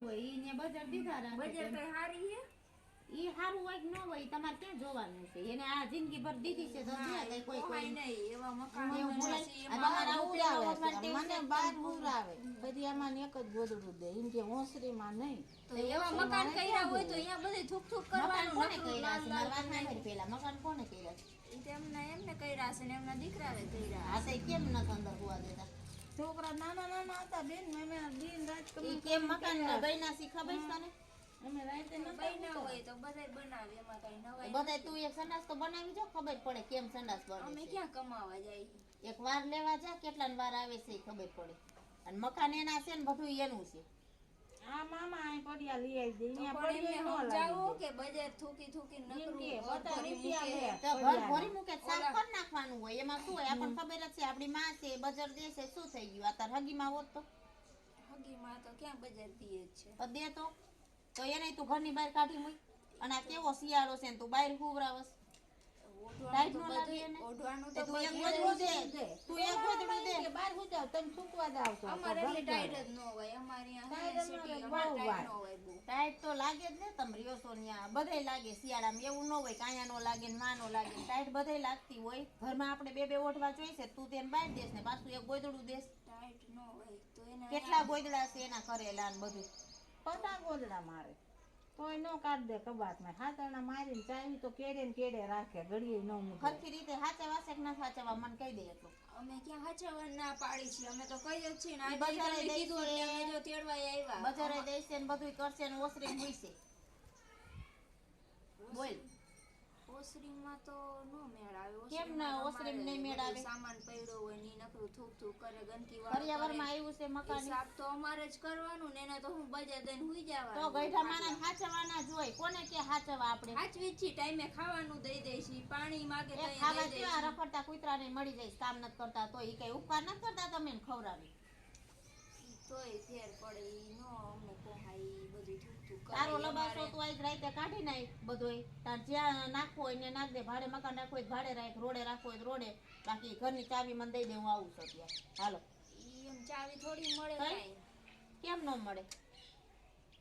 ઈ ને બજાર દીધા રાખે બજાર કઈ હારી હે ઈ હારું હોય કે ન હોય તમારે ક્યાં જોવાનું છે એને આ જિંદગી ભર દીધી છે તો દે કોઈ કોઈ નહીં એવા મકાન એવું બોલાય પછી તમારે આવું ઉડાવે પેલા છે. મને બાર ઉડાવે બધી આમાં એક જ ગોદડું દે એમ કે હોંસરીમાં નહીં. તો એવા મકાન કર્યા હોય તો અહીંયા બધે થૂક થૂક મકાન કરવાનું કોને નકરું કર્યા લાલ છે લાલ મારી વાત ના બનાવી. કરી પેલા મકાન કોને કર્યા છે એમને કર્યા છે ને એમના દીકરાએ કર્યા આ તો કેમ નથી અંદર હોવા દેતા છોકરા નાના નાના હતા બેન અમે દિન રાત ઈ કેમ મકાન બન્યા છે ખબર છે તને અમે રાતે બન્યા હોય તો બધાય બનાવે એમાં કઈ નવાઈ બધાય તું એક સંડાસ તો બનાવી જો ખબર પડે કેમ સંડાસ અમે બને છે ક્યાં કમાવા જાય એક વાર લેવા જા કેટલા વાર આવે છે ઈ ખબર પડે અને મકાન એના છે ને બધું એનું છે આ મામા અહીં પડ્યા લઈ આવી દે તો અહીંયા પણ પડ્યો એમને ન સમજાવો લાગે કે બજાર થૂકી થૂકી નકરું કે ઘર બધા ભરી રૂપિયા મૂકે. લે. તો ઘર ભરી મૂકે સાફ કરી નાખવાનું હોય એમાં શું હોય આપણને ખબર જ છે આપણી માં છે બજાર દે છે શું થઈ ગયું આ તાર હગીમાં હોત તો હગીમાં તો ક્યાં બજાર દીએ જ છે તો દે તો એને તું ઘરની બહાર કાઢી મૂક અને આ કેવો શિયાળો છે ને તું બહાર હુવરાવસ ટાઈટ નો લાગે એને? ઓઢવાનું તે તો તું એક બધું ગોદડું દે દે. તું એક ગોદડું દે કે બહાર હું જાવ તમે સૂકવા જાવ છો અમારે એટલી ટાઈટ જ ન હોય અમારે ટાઈટ અહીંયા અમારે સિટી બહુ અમારે ટાઈટ ન હોય. હોય બહુ ટાઈટ તો લાગે જ ને તમે રહ્યો છો ન્યા બધાય લાગે શિયાળામાં એવું ન હોય કાયા નો લાગે ને માં નો લાગે ટાઈટ બધાય લાગતી હોય ઘરમાં આપણે બે બે ઓઢવા જોઈશે તું તેને બહાર દેશ ને પાછું એક ગોદડું દેશ ટાઈટ ન હોય તો એને કેટલા ગોદડા છે એના કરેલા ને બધું પતા ગોદડા મારે તોય નો કાઢ દે કબાટમાં હાથાણા મારીને ચાવી તો કેડે ને કેડે રાખે ઘડીએ ન મૂકે ખરખી રીતે હાચવા છે કે ના હાચવા મને કહી દે એટલું અમે ક્યાં હાચવવા ના પાડી છે અમે તો કહીએ જ છીએ ને ઈ આજે બજારે તમે દઈ કીધું છે. એટલે અમે જો તેડવાય આવ્યા બજારે દેશે ને બધું કરશે ને ઓસરી મૂકશે બોલ ઓસરીમાં તો નો મેળ આવે કેમ ના ઓસરીમાં નહીં મેળ આવે? સામાન પડ્યો હોય ની નકરું થૂક થૂક કરે ગંદકી પર્યાવરણમાં આવ્યું છે મકાન સાફ તો અમારે જ કરવાનું ને એને તો હું બજાર દઈને હુઈ તો જવાનું ગઈઢા માના હાચવાના જ હોય કોને કે હાચવા આપણે હાચવી જ છીએ ટાઈમે ખાવાનું દઈ દઈશી પાણી માગે તો એ એ ખાવા દઈ જેવા દઈશી રખડતા કૂતરાને મળી જાય કામ નથી કરતા તો ઈ કઈ ઉપકાર નથી કરતા તમે એને ખવડાવી તોય ફેર પડે ઈ નો અમને પોહાય ઈ બધું થૂક થૂક કરે તારો ઈ લબાસો અમારે- તું આજ રાતે કાઢી નાખ બધોય તાર જ્યાં નાખવો હોય ને નાખ દે ભાડે મકાન રાખવું હોય તો ભાડે રાખ રોડે રાખવું હોય તો રોડે બાકી ઘરની ચાવી મને દઈ દે હું આવું છું અત્યારે હાલો ઈ એમ ચાવી થોડી મળે કઈ? કાંઈ. કેમ ન મળે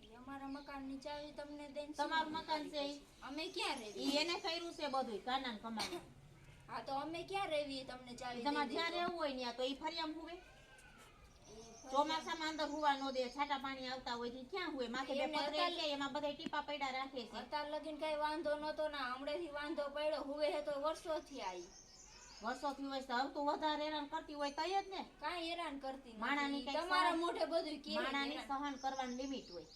ઈ અમારા મકાનની ચાવી તમને દઈને શું તમારું મકાન છે ઈ? અમે ક્યાં રેવી ઈ એને કર્યું છે બધું કાના ને કમાના હા તો અમે ક્યાં રેવી તમને ચાવી તમારે દઈ જ્યાં દઈશું. રહેવું હોય ત્યાં તો ઈ ફરિયામ હુવે ઈ ફરી- ચોમાસામાં અંદર હુવા નો દે છાટા પાણી આવતા હોય ઈ ક્યાં હુવે માથે બે એમને પતરે અત્યારે- છે એમાં બધા ટીપા પડ્યા રાખે છે અત્યાર લગીન કઈ વાંધો નતો ના હમણાંથી વાંધો પડ્યો હુવે હે તો વર્ષોથી આવી વર્ષોથી હોય તો હવે તું વધારે હેરાન કરતી હોય તઈ જ ને કાંઈ હેરાન કરતી માણાની નથી કાંઈ તમારા સહન- મોઢે બધું કે માણાની સહન કરવાની લિમિટ હોય